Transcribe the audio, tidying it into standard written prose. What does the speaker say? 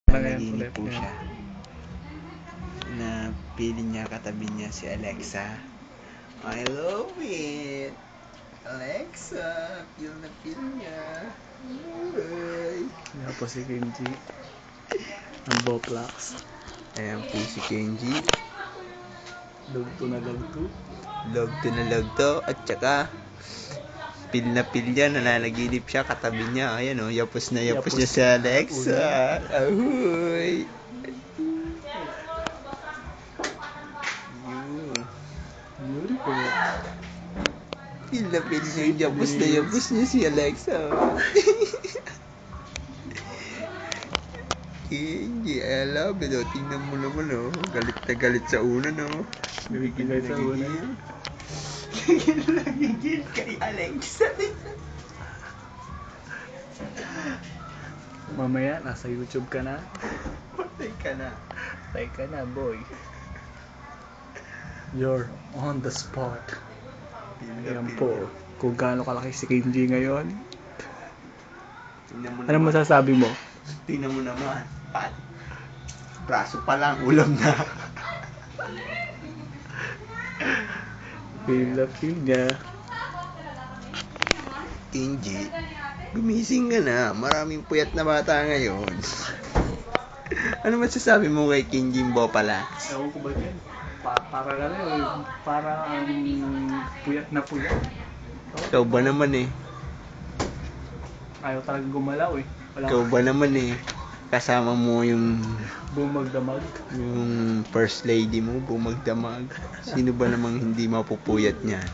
Nanaginip po siya na piling niya katabi niya si Alexa. I love it! Alexa, feel na feel niya. Ay. Yan po si Kenji. Ang Boplax. Ayan po si Kenji. Lugto na lugto. Logto na logto. At saka, pil na pil niya. Nananaginip siya katabi niya. Ayan o, yapos na yapos niya si Alexa. Ahoy! Yuri po. Pil na niya. Yapos na yapos niya si Alexa. Kenji, I love it. O, tingnan mo naman o. Galit na galit sa una no. Galit sa una. Nagigil kay Alexa. Mamaya, nasa YouTube ka na. Patay ka na. Patay ka na, boy. You're on the spot. Ayan po. Kung gaano kalaki si Kenji ngayon. Ano masasabi mo? Tingnan mo naman. Pat. Braso pa lang, ulam na. Feel na feel niya. Kenji, gumising ka na. Maraming puyat na bata ngayon. Ano masasabi mo kay Kenji Bopala? Ewan ko ba yan? Para gano'n, para puyat na puyat. Ikaw ba naman eh? Ayaw talagang gumalaw eh. Ikaw ba naman eh? Kasama mo yung bumagdamag. yung first lady mo, bumagdamag. Sino ba namang hindi mapupuyat niyan?